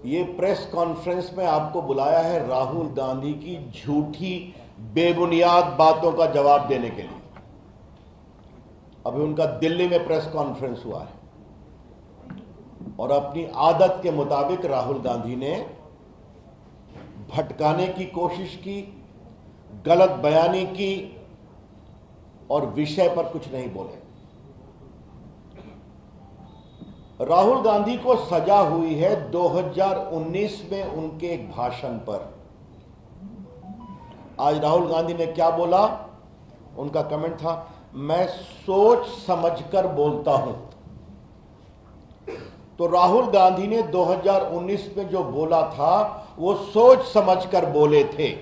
ये press conference में आपको बुलाया है राहुल गांधी की झूठी बेबुनियाद बातों का जवाब देने के लिए। अभी उनका दिल्ली में प्रेस कॉन्फ्रेंस हुआ है और अपनी आदत के मुताबिक राहुल गांधी ने भटकाने की कोशिश की, गलत बयानी की और विषय पर कुछ नहीं बोले। राहुल गांधी को सजा हुई है 2019 में उनके एक भाषण पर। आज राहुल गांधी ने क्या बोला? उनका कमेंट था, मैं सोच समझकर बोलता हूं। तो राहुल गांधी ने 2019 में जो बोला था वो सोच समझकर बोले थे।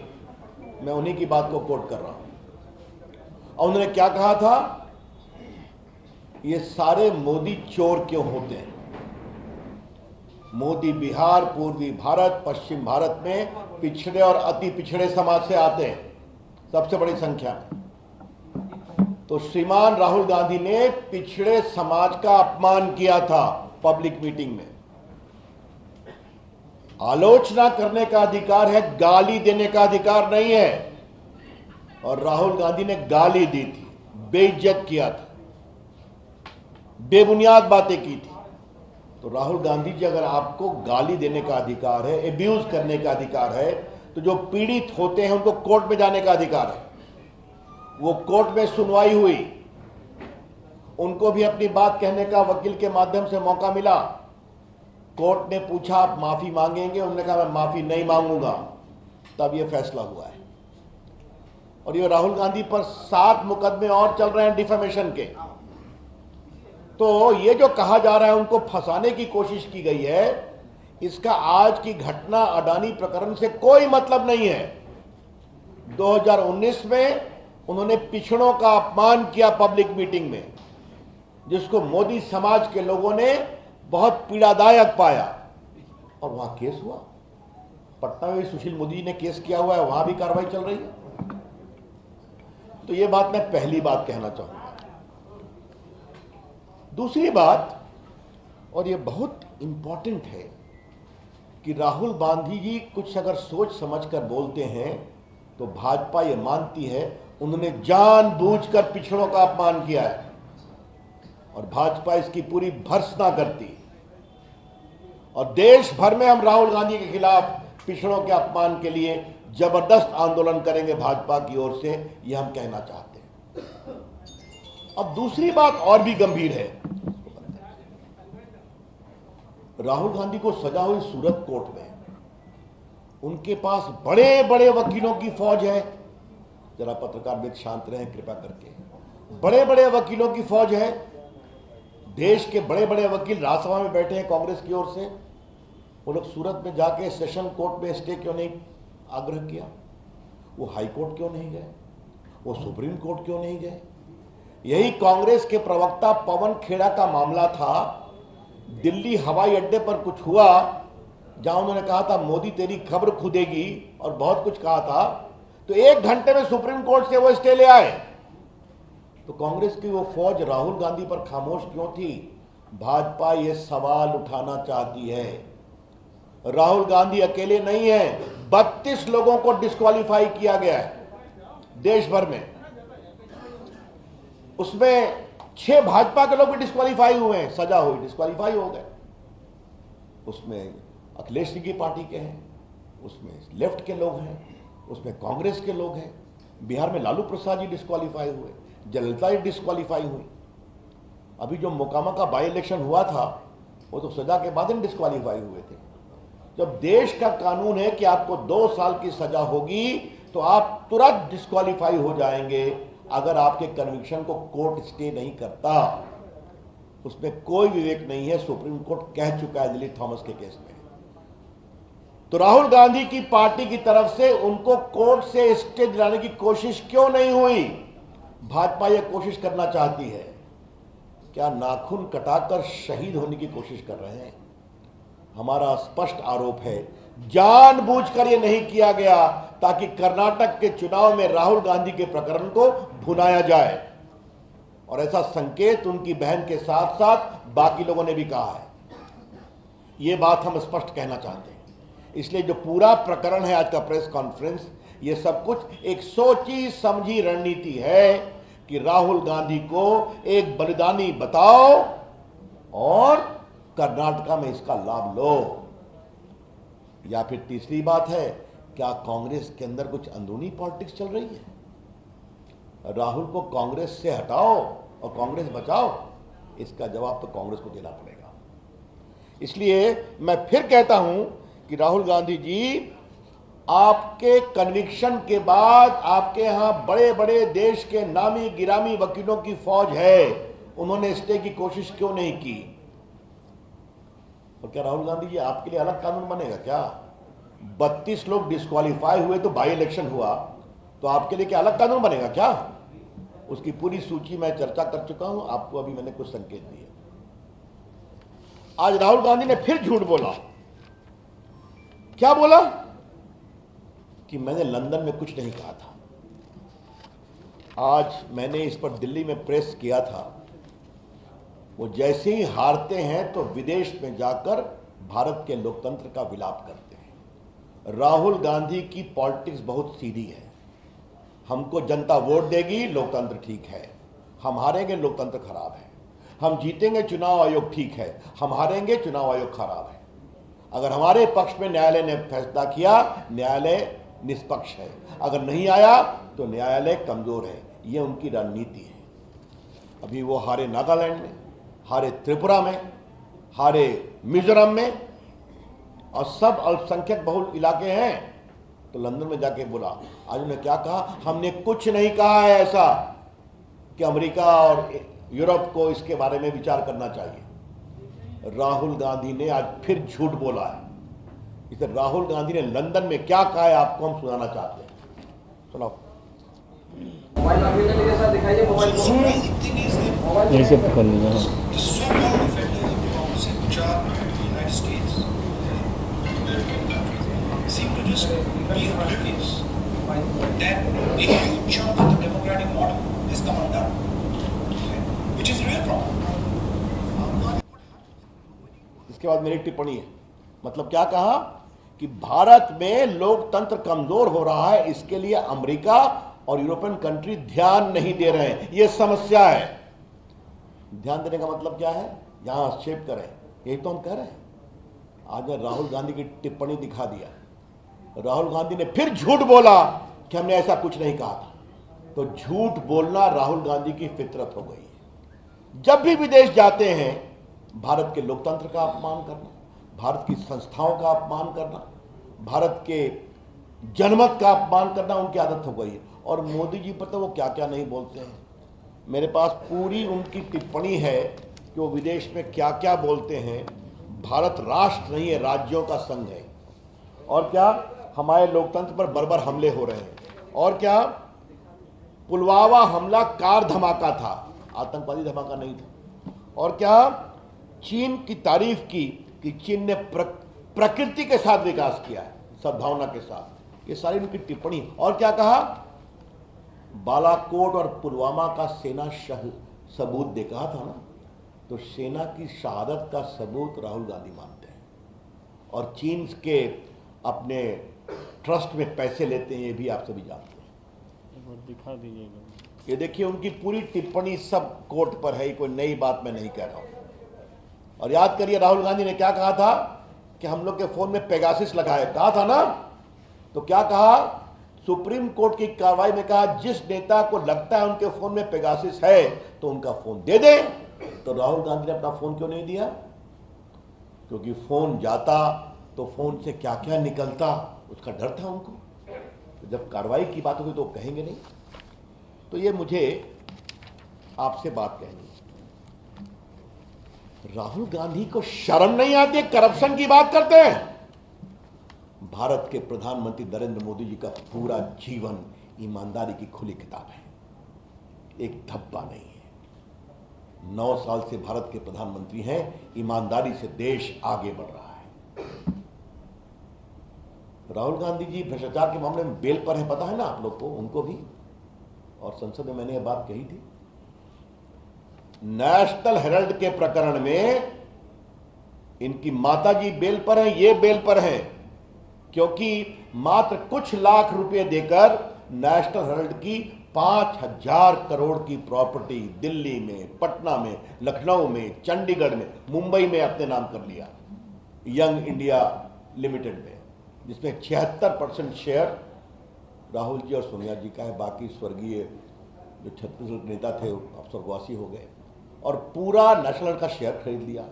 मैं उन्हीं की बात को कोट कर रहा हूं। और उन्होंने क्या कहा था? ये सारे मोदी चोर क्यों होते हैं? मोदी बिहार, पूर्वी भारत, पश्चिम भारत में पिछड़े और अति पिछड़े समाज से आते हैं, सबसे बड़ी संख्या में। तो श्रीमान राहुल गांधी ने पिछड़े समाज का अपमान किया था पब्लिक मीटिंग में। आलोचना करने का अधिकार है, गाली देने का अधिकार नहीं है। और राहुल गांधी ने गाली दी थी, बेइज्जत किया था, बेबुनियाद बातें की थी। तो राहुल गांधी जी, अगर आपको गाली देने का अधिकार है, एब्यूज करने का अधिकार है, तो जो पीड़ित होते हैं उनको कोर्ट में जाने का अधिकार है। वो कोर्ट में सुनवाई हुई, उनको भी अपनी बात कहने का वकील के माध्यम से मौका मिला। कोर्ट ने पूछा आप माफी मांगेंगे? उन्होंने कहा मैं माफी नहीं मांगूंगा। तब यह फैसला हुआ है। और ये राहुल गांधी पर 7 मुकदमे और चल रहे हैं डिफेमेशन के। तो ये जो कहा जा रहा है उनको फंसाने की कोशिश की गई है, इसका आज की घटना अडानी प्रकरण से कोई मतलब नहीं है। 2019 में उन्होंने पिछड़ों का अपमान किया पब्लिक मीटिंग में, जिसको मोदी समाज के लोगों ने बहुत पीड़ादायक पाया। और वहां केस हुआ। पटना में सुशील मोदी ने केस किया हुआ है, वहां भी कार्रवाई चल रही है। तो ये बात मैं पहली बात कहना चाहूंगा। दूसरी बात, और ये बहुत इंपॉर्टेंट है, कि राहुल गांधी जी कुछ अगर सोच समझकर बोलते हैं तो भाजपा ये मानती है उन्होंने जानबूझकर पिछड़ों का अपमान किया है और भाजपा इसकी पूरी भर्त्सना करती। और देश भर में हम राहुल गांधी के खिलाफ पिछड़ों के अपमान के लिए जबरदस्त आंदोलन करेंगे भाजपा की ओर से, यह हम कहना चाहते हैं। अब दूसरी बात और भी गंभीर है। राहुल गांधी को सजा हुई सूरत कोर्ट में उनके पास बड़े बड़े वकीलों की फौज है। जरा पत्रकार भी शांत रहें कृपया करके। बड़े बड़े वकीलों की फौज है। देश के बड़े बड़े वकील राज्यसभा में बैठे हैं कांग्रेस की ओर से। वो लोग सूरत में जाके सेशन कोर्ट में स्टे क्यों नहीं आग्रह किया? वो हाई कोर्ट क्यों नहीं गए? वो सुप्रीम कोर्ट क्यों नहीं गए? यही कांग्रेस के प्रवक्ता पवन खेड़ा का मामला था। दिल्ली हवाई अड्डे पर कुछ हुआ जहां उन्होंने कहा था मोदी तेरी खबर खुदेगी और बहुत कुछ कहा था। तो 1 घंटे में सुप्रीम कोर्ट से वो स्टे ले आए। तो कांग्रेस की वो फौज राहुल गांधी पर खामोश क्यों थी? भाजपा ये सवाल उठाना चाहती है। राहुल गांधी अकेले नहीं है, 32 लोगों को डिस्क्वालीफाई किया गया है देश भर में। उसमें 6 भाजपा के लोग भी डिस्क्वालीफाई हुए हैं, सजा हुई, डिस्क्वालीफाई हो गए। उसमें अखिलेश सिंह की पार्टी के हैं, उसमें लेफ्ट के लोग हैं, उसमें कांग्रेस के लोग हैं। बिहार में लालू प्रसाद जी डिस्क्वालीफाई हुए, जयललिता जी डिस्क्वालीफाई हुई। अभी जो मोकामा का बाई इलेक्शन हुआ था वो तो सजा के बाद ही डिस्क्वालीफाई हुए थे। जब देश का कानून है कि आपको 2 साल की सजा होगी तो आप तुरंत डिस्क्वालीफाई हो जाएंगे अगर आपके कन्विक्शन को कोर्ट स्टे नहीं करता। उसमें कोई विवेक नहीं है, सुप्रीम कोर्ट कह चुका है दिलीप थॉमस के केस में। तो राहुल गांधी की पार्टी की तरफ से उनको कोर्ट से स्टे दिलाने की कोशिश क्यों नहीं हुई? भाजपा यह कोशिश करना चाहती है। क्या नाखून कटाकर शहीद होने की कोशिश कर रहे हैं? हमारा स्पष्ट आरोप है जानबूझकर यह नहीं किया गया ताकि कर्नाटक के चुनाव में राहुल गांधी के प्रकरण को भुनाया जाए। और ऐसा संकेत उनकी बहन के साथ साथ बाकी लोगों ने भी कहा है। ये बात हम स्पष्ट कहना चाहते हैं। इसलिए जो पूरा प्रकरण है आज का प्रेस कॉन्फ्रेंस, ये सब कुछ एक सोची समझी रणनीति है कि राहुल गांधी को एक बलिदानी बताओ और कर्नाटका में इसका लाभ लो। या फिर तीसरी बात है, क्या कांग्रेस के अंदर कुछ अंदरूनी पॉलिटिक्स चल रही है? राहुल को कांग्रेस से हटाओ और कांग्रेस बचाओ, इसका जवाब तो कांग्रेस को देना पड़ेगा। इसलिए मैं फिर कहता हूं कि राहुल गांधी जी, आपके कन्विक्शन के बाद आपके यहां बड़े बड़े देश के नामी गिरामी वकीलों की फौज है, उन्होंने स्टे की कोशिश क्यों नहीं की? और क्या राहुल गांधी जी आपके लिए अलग कानून बनेगा क्या? 32 लोग डिस्क्वालीफाई हुए तो बाई इलेक्शन हुआ, तो आपके लिए क्या अलग कानून बनेगा क्या? उसकी पूरी सूची मैं चर्चा कर चुका हूं, आपको अभी मैंने कुछ संकेत दिए। आज राहुल गांधी ने फिर झूठ बोला। क्या बोला? कि मैंने लंदन में कुछ नहीं कहा था। आज मैंने इस पर दिल्ली में प्रेस किया था। वो जैसे ही हारते हैं तो विदेश में जाकर भारत के लोकतंत्र का विलाप करते हैं। राहुल गांधी की पॉलिटिक्स बहुत सीधी है। हमको जनता वोट देगी, लोकतंत्र ठीक है। हम हारेंगे, लोकतंत्र खराब है। हम जीतेंगे, चुनाव आयोग ठीक है। हम हारेंगे, चुनाव आयोग खराब है। अगर हमारे पक्ष में न्यायालय ने फैसला किया, न्यायालय निष्पक्ष है। अगर नहीं आया तो न्यायालय कमजोर है। ये उनकी रणनीति है। अभी वो हारे नागालैंड में, हारे त्रिपुरा में, हारे मिजोरम में, और सब अल्पसंख्यक बहुल इलाके हैं। तो लंदन में जाके बोला। आज उन्होंने क्या कहा? हमने कुछ नहीं कहा है ऐसा कि अमेरिका और यूरोप को इसके बारे में विचार करना चाहिए। राहुल गांधी ने आज फिर झूठ बोला है। इसे राहुल गांधी ने लंदन में क्या कहा है आपको हम सुनाना चाहते हैं। सुनाओ। ऐसे पकड़ लीजिए। Seem to just be oblivious that a huge chunk of the democratic model is come undone, which is a real problem. इसके बाद मेरी टिप्पणी है। मतलब क्या कहा? कि भारत में लोकतंत्र कमजोर हो रहा है, इसके लिए अमेरिका और यूरोपियन कंट्री ध्यान नहीं दे रहे हैं। यह समस्या है। ध्यान देने का मतलब क्या है? यहां हस्तक्षेप करें, यही तो हम कह रहे हैं। आज मैं राहुल गांधी की टिप्पणी दिखा दिया। राहुल गांधी ने फिर झूठ बोला कि हमने ऐसा कुछ नहीं कहा था। तो झूठ बोलना राहुल गांधी की फितरत हो गई है। जब भी विदेश जाते हैं, भारत के लोकतंत्र का अपमान करना, भारत की संस्थाओं का अपमान करना, भारत के जनमत का अपमान करना उनकी आदत हो गई है। और मोदी जी पर तो वो क्या क्या नहीं बोलते हैं। मेरे पास पूरी उनकी टिप्पणी है कि वो विदेश में क्या क्या बोलते हैं। भारत राष्ट्र नहीं है, राज्यों का संघ है। और क्या हमारे लोकतंत्र पर बर्बर हमले हो रहे हैं। और क्या पुलवामा हमला कार धमाका था, आतंकवादी धमाका नहीं था। और क्या चीन की तारीफ की कि चीन ने प्रकृति के साथ विकास किया है, सद्भावना के साथ। ये सारी उनकी टिप्पणी। और क्या कहा? बालाकोट और पुलवामा का सेना सबूत दे कहा था ना। तो सेना की शहादत का सबूत राहुल गांधी मानते हैं। और चीन के अपने ट्रस्ट में पैसे लेते हैं, ये भी आप सभी जानते हैं। दिखा दीजिएगा। ये देखिए उनकी पूरी टिप्पणी सब कोर्ट पर है, कोई नई बात मैं नहीं कह रहा हूं। और याद करिए राहुल गांधी ने क्या कहा था कि हम लोग के फोन में पेगासिस लगाए, कहा था ना। तो क्या कहा? सुप्रीम कोर्ट की कार्रवाई में कहा जिस नेता को लगता है उनके फोन में पेगासिस है तो उनका फोन दे दे। तो राहुल गांधी ने अपना फोन क्यों नहीं दिया? क्योंकि फोन जाता तो फोन से क्या क्या निकलता उसका डर था उनको। तो जब कार्रवाई की बात होगी तो कहेंगे नहीं। तो ये मुझे आपसे बात कहनी है। राहुल गांधी को शर्म नहीं आती, करप्शन की बात करते हैं। भारत के प्रधानमंत्री नरेंद्र मोदी जी का पूरा जीवन ईमानदारी की खुली किताब है, एक धब्बा नहीं है। 9 साल से भारत के प्रधानमंत्री हैं, ईमानदारी से देश आगे बढ़ रहा है। राहुल गांधी जी भ्रष्टाचार के मामले में बेल पर है, पता है ना आप लोग को, उनको भी। और संसद में मैंने यह बात कही थी। नेशनल हेराल्ड के प्रकरण में इनकी माताजी बेल पर हैं, ये बेल पर हैं, क्योंकि मात्र कुछ लाख रुपए देकर नेशनल हेराल्ड की 5,000 करोड़ की प्रॉपर्टी दिल्ली में, पटना में, लखनऊ में, चंडीगढ़ में, मुंबई में अपने नाम कर लिया यंग इंडिया लिमिटेड में, जिसमें 76% शेयर राहुल जी और सोनिया जी का है। बाकी स्वर्गीय जो छत्तीसगढ़ के नेता थे अब स्वर्गवासी हो गए, और पूरा नेशनल का शेयर खरीद लिया।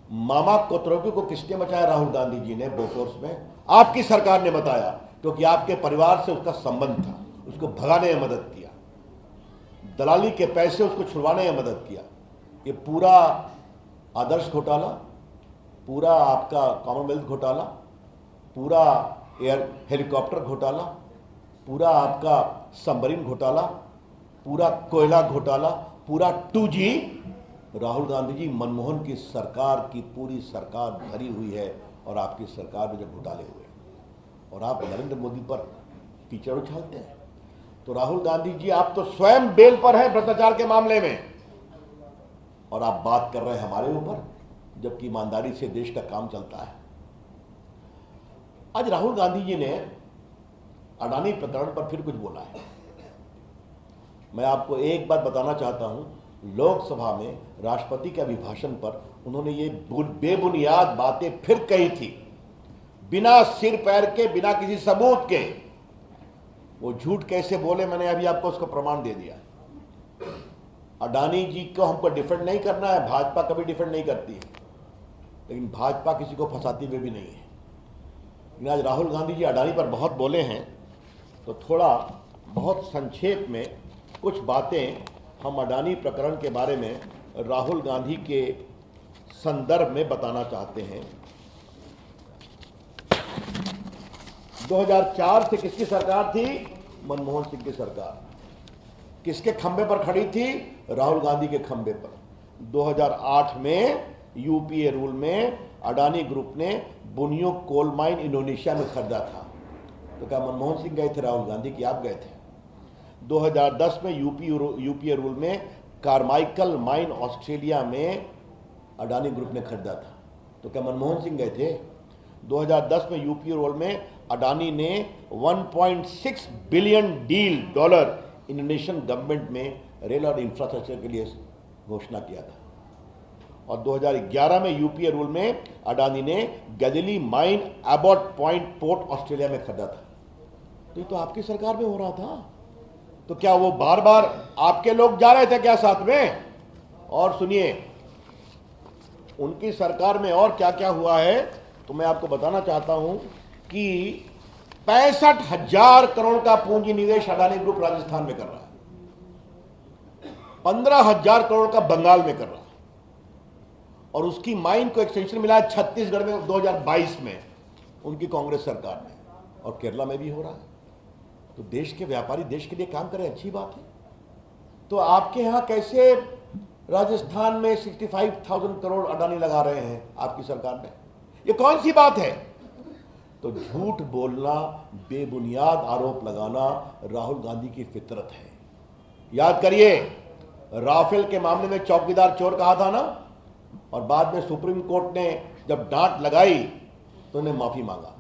मामा कोतरोगी को किसने बचाया? राहुल गांधी जी ने बोफोर्स में, आपकी सरकार ने बताया, क्योंकि आपके परिवार से उसका संबंध था, उसको भगाने में मदद किया, दलाली के पैसे उसको छुड़वाने में मदद किया। ये पूरा आदर्श घोटाला, पूरा आपका कॉमनवेल्थ घोटाला, पूरा एयर हेलीकॉप्टर घोटाला, पूरा आपका सबमरीन घोटाला, पूरा कोयला घोटाला, पूरा 2G राहुल गांधी जी मनमोहन की सरकार की पूरी सरकार भरी हुई है, और आपकी सरकार में जब घोटाले हुए और आप नरेंद्र मोदी पर कीचड़ उछालते हैं। तो राहुल गांधी जी आप तो स्वयं बेल पर हैं भ्रष्टाचार के मामले में, और आप बात कर रहे हैं हमारे ऊपर, जबकि ईमानदारी से देश का काम चलता है। आज राहुल गांधी जी ने अडानी प्रकरण पर फिर कुछ बोला है। मैं आपको एक बात बताना चाहता हूं, लोकसभा में राष्ट्रपति के अभिभाषण पर उन्होंने ये बेबुनियाद बातें फिर कही थी, बिना सिर पैर के, बिना किसी सबूत के। वो झूठ कैसे बोले, मैंने अभी आपको उसका प्रमाण दे दिया। अडानी जी को हमको डिफेंड नहीं करना है, भाजपा कभी डिफेंड नहीं करती है, लेकिन भाजपा किसी को फंसाती हुई भी नहीं है। लेकिन आज राहुल गांधी जी अडानी पर बहुत बोले हैं, तो थोड़ा बहुत संक्षेप में कुछ बातें हम अडानी प्रकरण के बारे में राहुल गांधी के संदर्भ में बताना चाहते हैं। 2004 से किसकी सरकार थी? मनमोहन सिंह की सरकार। किसके खंबे पर खड़ी थी? राहुल गांधी के खंबे पर। 2008 में यूपीए रूल में अडानी ग्रुप ने बुनियो कोल माइन इंडोनेशिया में खरीदा था, तो क्या मनमोहन सिंह गए थे राहुल गांधी की? आप गए थे। 2010 में यूपीए रूल में कार्माइकल माइन ऑस्ट्रेलिया में अडानी ग्रुप ने खरीदा था, तो क्या मनमोहन सिंह गए थे? 2010 में यूपीए रूल में अडानी ने 1.6 बिलियन डॉलर इंडोनेशियन गवर्नमेंट में रेल और इंफ्रास्ट्रक्चर के लिए घोषणा किया था। और 2011 में यूपीए रूल में अडानी ने Galilee mine Abbot Point port Australia में खरीदा था। तो ये तो आपकी सरकार में हो रहा था। तो क्या वो बार बार आपके लोग जा रहे थे क्या साथ में? और सुनिए, उनकी सरकार में और क्या क्या हुआ है तो मैं आपको बताना चाहता हूं कि 65,000 करोड़ का पूंजी निवेश अडानी ग्रुप राजस्थान में कर रहा है, 15,000 करोड़ का बंगाल में कर रहा है, और उसकी माइन को एक्सटेंशन मिला है छत्तीसगढ़ में 2022 में उनकी कांग्रेस सरकार में, और केरला में भी हो रहा है। तो देश के व्यापारी देश के लिए काम करें, अच्छी बात है। तो आपके यहां कैसे राजस्थान में 65,000 करोड़ अडानी लगा रहे हैं आपकी सरकार में? ये कौन सी बात है? तो झूठ बोलना, बेबुनियाद आरोप लगाना राहुल गांधी की फितरत है। याद करिए, राफेल के मामले में चौकीदार चोर कहा था ना, और बाद में सुप्रीम कोर्ट ने जब डांट लगाई तो उन्हें माफी मांगा,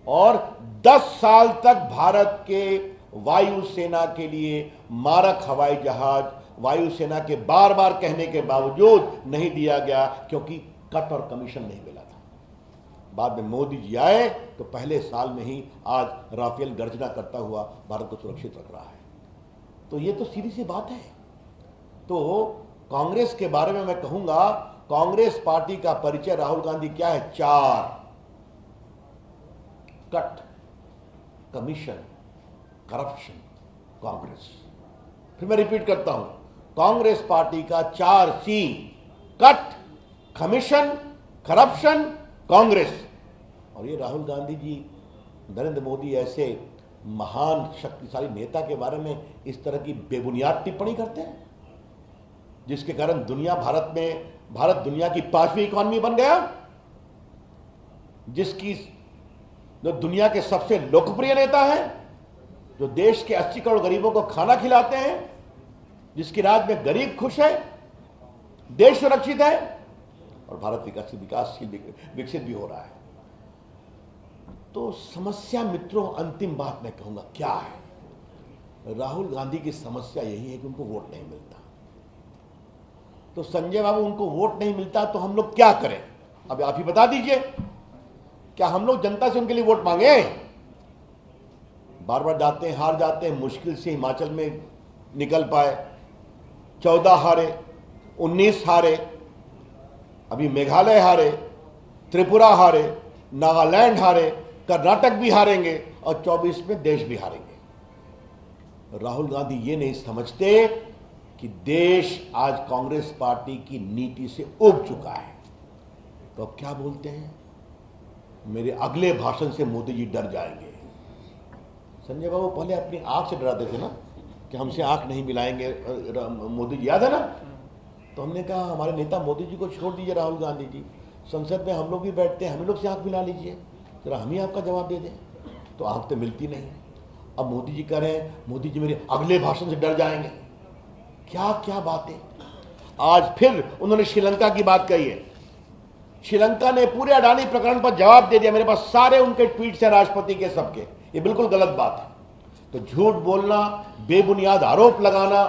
और 10 साल तक भारत के वायुसेना के लिए मारक हवाई जहाज वायुसेना के बार बार कहने के बावजूद नहीं दिया गया, क्योंकि कट और कमीशन नहीं मिला था। बाद में मोदी जी आए तो पहले साल में ही आज राफेल गर्जना करता हुआ भारत को सुरक्षित रख रहा है। तो ये तो सीधी सी बात है। तो कांग्रेस के बारे में मैं कहूंगा, कांग्रेस पार्टी का परिचय राहुल गांधी क्या है? 4: कट, कमीशन, करप्शन, कांग्रेस। फिर मैं रिपीट करता हूं, कांग्रेस पार्टी का 4C: cut, commission, corruption, Congress. और ये राहुल गांधी जी, नरेंद्र मोदी ऐसे महान शक्तिशाली नेता के बारे में इस तरह की बेबुनियाद टिप्पणी करते हैं, जिसके कारण भारत दुनिया की 5वीं इकॉनमी बन गया, जिसकी जो दुनिया के सबसे लोकप्रिय नेता है, जो देश के 80 करोड़ गरीबों को खाना खिलाते हैं, जिसके राज्य में गरीब खुश है, देश सुरक्षित है, और भारत विकासशील विकसित भी हो रहा है। तो समस्या मित्रों, अंतिम बात मैं कहूंगा क्या है, राहुल गांधी की समस्या यही है कि उनको वोट नहीं मिलता। तो संजय बाबू, उनको वोट नहीं मिलता तो हम लोग क्या करें? अब आप ही बता दीजिए, क्या हम लोग जनता से उनके लिए वोट मांगे? बार बार जाते हैं, हार जाते हैं, मुश्किल से हिमाचल में निकल पाए, 14 हारे, 19 हारे, अभी मेघालय हारे, त्रिपुरा हारे, नागालैंड हारे, कर्नाटक भी हारेंगे और 24 में देश भी हारेंगे। राहुल गांधी ये नहीं समझते कि देश आज कांग्रेस पार्टी की नीति से उब चुका है। तो अब क्या बोलते हैं, मेरे अगले भाषण से मोदी जी डर जाएंगे। संजय बाबू पहले अपनी आंख से डराते थे ना कि हमसे आंख नहीं मिलाएंगे मोदी जी, याद है ना? तो हमने कहा हमारे नेता मोदी जी को छोड़ दीजिए, राहुल गांधी जी संसद में हम लोग भी बैठते हैं, हम लोग से आंख मिला लीजिए, जरा हम ही आपका जवाब दे दें। तो आंख तो मिलती नहीं। अब मोदी जी कह रहे हैं मोदी जी मेरे अगले भाषण से डर जाएंगे। क्या क्या बातें। आज फिर उन्होंने श्रीलंका की बात कही है। श्रीलंका ने पूरे अडानी प्रकरण पर जवाब दे दिया, मेरे पास सारे उनके ट्वीट्स हैं राष्ट्रपति के सबके। ये बिल्कुल गलत बात है। तो झूठ बोलना, बेबुनियाद आरोप लगाना,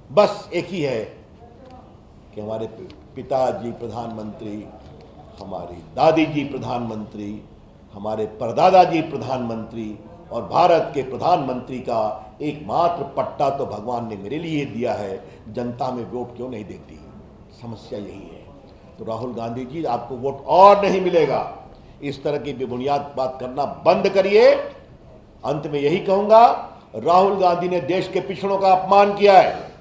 बस एक ही है कि हमारे पिताजी प्रधानमंत्री, हमारी दादी जी प्रधानमंत्री, हमारे परदादा जी प्रधानमंत्री और भारत के प्रधानमंत्री का एकमात्र पट्टा तो भगवान ने मेरे लिए दिया है, जनता में वोट क्यों नहीं देती? समस्या यही है। तो राहुल गांधी जी, आपको वोट और नहीं मिलेगा। इस तरह की बेबुनियाद बात करना बंद करिए। अंत में यही कहूंगा, राहुल गांधी ने देश के पिछड़ों का अपमान किया है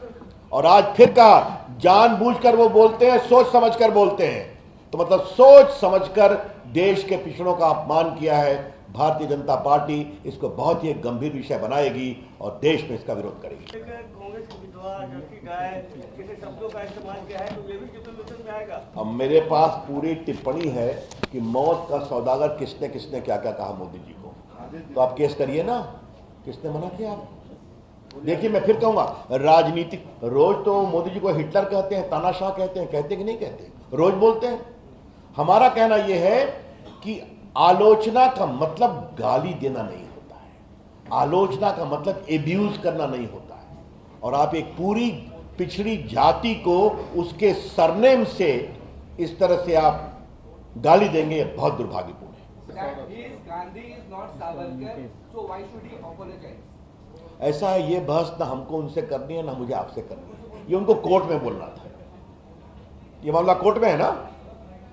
और आज फिर कहा जानबूझकर वो बोलते हैं, सोच समझकर बोलते हैं। तो मतलब सोच समझकर देश के पिछड़ों का अपमान किया है। भारतीय जनता पार्टी इसको बहुत ही गंभीर विषय बनाएगी और देश में इसका विरोध करेगी। कांग्रेस की विधवा, जबकि गाय, किसी शब्दों का इस्तेमाल किया है, तो ये भी डिफेमेशन में आएगा। अब मेरे पास पूरी टिप्पणी है कि मौत का सौदागर किसने किसने क्या क्या कहा मोदी जी को। तो आप केस करिए ना, किसने मना किया? आप देखिए, मैं फिर कहूंगा, राजनीतिक रोज तो मोदी जी को हिटलर कहते हैं, तानाशाह कहते हैं, कहते कि नहीं कहते? रोज बोलते हैं। हमारा कहना यह है कि आलोचना का मतलब गाली देना नहीं होता है, आलोचना का मतलब एब्यूज करना नहीं होता है। और आप एक पूरी पिछड़ी जाति को उसके सरनेम से इस तरह से आप गाली देंगे, यह बहुत दुर्भाग्यपूर्ण है। ऐसा है, ये बहस ना हमको उनसे करनी है ना मुझे आपसे करनी है। ये उनको कोर्ट में बोलना था। ये मामला कोर्ट में है ना,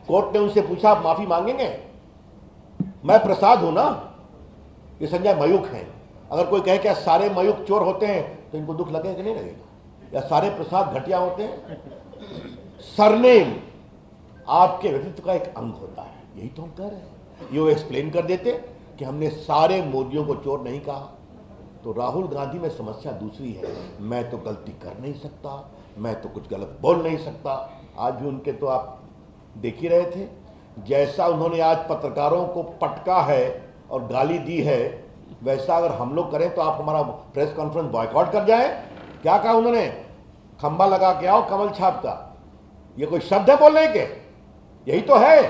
कोर्ट ने उनसे पूछा आप माफी मांगेंगे? मैं प्रसाद हूं ना, ये संजय मयूख हैं। अगर कोई कहे क्या सारे मयूख चोर होते हैं तो इनको दुख लगेगा कि नहीं लगेगा? या सारे प्रसाद घटिया होते हैं? सरनेम आपके व्यक्तित्व का एक अंग होता है, यही तो हम कह रहे हैं। ये वो एक्सप्लेन कर देते कि हमने सारे मोदियों को चोर नहीं कहा। तो राहुल गांधी में समस्या दूसरी है, मैं तो गलती कर नहीं सकता, मैं तो कुछ गलत बोल नहीं सकता। आज भी उनके तो आप देख ही रहे थे, जैसा उन्होंने आज पत्रकारों को पटका है और गाली दी है, वैसा अगर हम लोग करें तो आप हमारा प्रेस कॉन्फ्रेंस बॉयकॉट कर जाए। क्या कहा उन्होंने? खंबा लगा के आओ कमल छाप का। ये कोई शब्द है बोलने के? यही तो है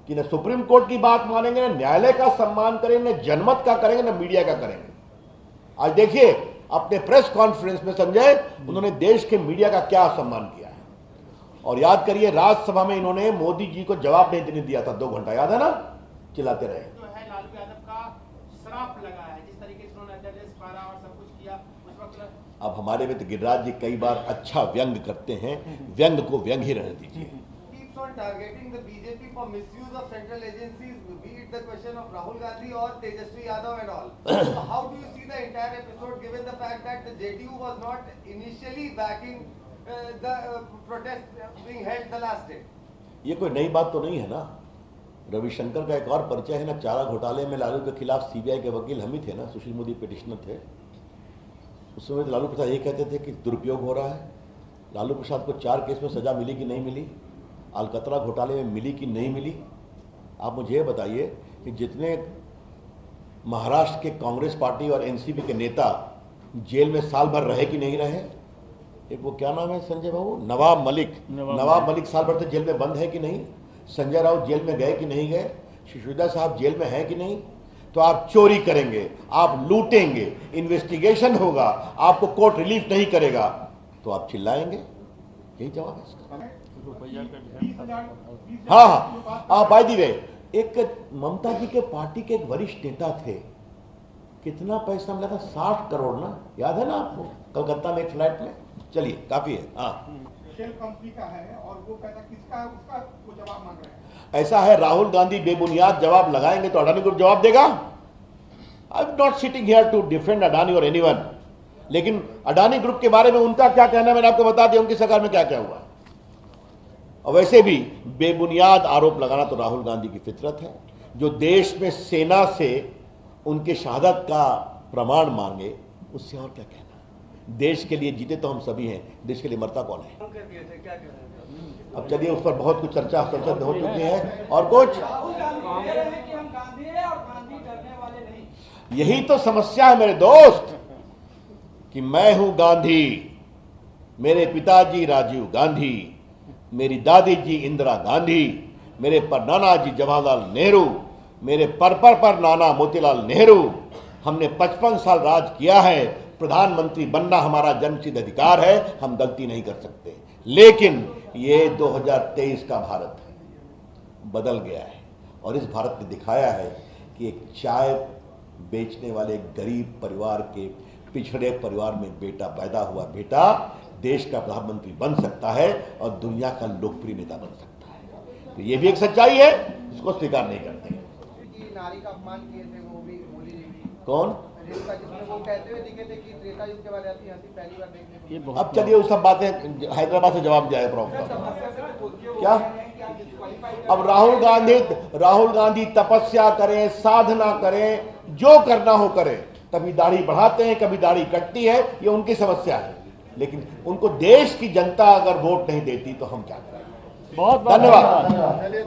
कि न सुप्रीम कोर्ट की बात मानेंगे, न न्यायालय का सम्मान करेंगे, न जनमत का करेंगे, न मीडिया का करेंगे। आज देखिए अपने प्रेस कॉन्फ्रेंस में संजय, उन्होंने देश के मीडिया का क्या सम्मान किया है। और याद करिए, राज्यसभा में इन्होंने मोदी जी को जवाब नहीं देने दिया था 2 घंटा, याद है ना? चिल्लाते रहे। जो है लालू यादव का श्राप लगा है, जिस तरीके से उन्होंने अध्यादेश पारा और सब कुछ किया उस वक्त। अब हमारे में तो गिरिराज जी कई बार अच्छा व्यंग करते हैं, व्यंग को व्यंग ही रहने दीजिए। Keeps on targeting the BJP for misuse of central agencies, be it the question of Rahul Gandhi or Tejaswi Yadav and all. So how do you see the entire episode, given the fact that the JDU was not initially backing the protest being held the last day? ये कोई नई बात तो नहीं है ना। रविशंकर का एक और परिचय है ना, चारा घोटाले में लालू के खिलाफ सीबीआई के वकील हम ही थे ना, सुशील मोदी पिटिशनर थे। उस समय तो लालू प्रसाद ये कहते थे कि दुरुपयोग हो रहा है। लालू प्रसाद को 4 केस में सजा मिली कि नहीं मिली? अलकतरा घोटाले में मिली कि नहीं मिली? आप मुझे ये बताइए कि जितने महाराष्ट्र के कांग्रेस पार्टी और एनसीपी के नेता जेल में साल भर रहे कि नहीं रहे? एक वो क्या नाम है संजय बाबू, नवाब मलिक। नवाब मलिक साल भर से जेल में बंद है कि नहीं? संजय राउत जेल में गए कि नहीं गए? सिसोदिया साहब जेल में है कि नहीं? तो आप चोरी करेंगे, आप लूटेंगे, इन्वेस्टिगेशन होगा, आपको कोर्ट रिलीफ नहीं करेगा तो आप चिल्लाएंगे? यही जवाब है इसका। हाँ, बाय द वे, एक ममता जी के पार्टी के एक वरिष्ठ नेता थे, कितना पैसा मिला था? 60 करोड़ ना, याद है ना आपको? कलकत्ता में एक फ्लैट में। चलिए, काफी है। हाँ, शेल कंपनी का है और वो पैसा किसका है उसका वो जवाब मांग रहे हैं। ऐसा है, राहुल गांधी बेबुनियाद जवाब लगाएंगे तो अडानी ग्रुप जवाब देगा। I am not sitting here to defend Adani और एनीवन, लेकिन अडानी ग्रुप के बारे में उनका क्या कहना है मैंने आपको बता दिया, उनकी सरकार में क्या क्या हुआ। और वैसे भी बेबुनियाद आरोप लगाना तो राहुल गांधी की फितरत है। जो देश में सेना से उनके शहादत का प्रमाण मांगे, उससे और क्या कहना। देश के लिए जीते तो हम सभी हैं, देश के लिए मरता कौन है? अब चलिए, उस पर बहुत कुछ चर्चा संसद में हो चुकी है। और कुछ यही तो समस्या है मेरे दोस्त, कि मैं हूं गांधी, मेरे पिताजी राजीव गांधी, मेरी दादी जी इंदिरा गांधी, मेरे परनाना जी जवाहरलाल नेहरू, मेरे पर नाना मोतीलाल नेहरू। हमने 55 साल राज किया है। प्रधानमंत्री बनना हमारा जन्मसिद्ध अधिकार है, हम गलती नहीं कर सकते। लेकिन ये 2023 का भारत है, बदल गया है। और इस भारत ने दिखाया है कि एक चाय बेचने वाले गरीब परिवार के, पिछड़े परिवार में बेटा पैदा हुआ बेटा देश का प्रधानमंत्री बन सकता है और दुनिया का लोकप्रिय नेता बन सकता है। तो ये भी एक सच्चाई है, इसको स्वीकार नहीं करते। नारी का अपमान किए थे वो भी मोदी जी। कौन? रेणुका, जिसमें वो कहते हुए दिखे थे कि त्रेता युग के बाद ऐसी हंसी पहली बार देखने को। अब चलिए, वो सब बातें हैदराबाद से जवाब दिया है प्रॉब्लम क्या। अब राहुल गांधी तपस्या करें, साधना करें, जो करना हो करें। कभी दाढ़ी बढ़ाते हैं, कभी दाढ़ी कटती है, ये उनकी समस्या है। लेकिन उनको देश की जनता अगर वोट नहीं देती तो हम क्या करें? बहुत धन्यवाद।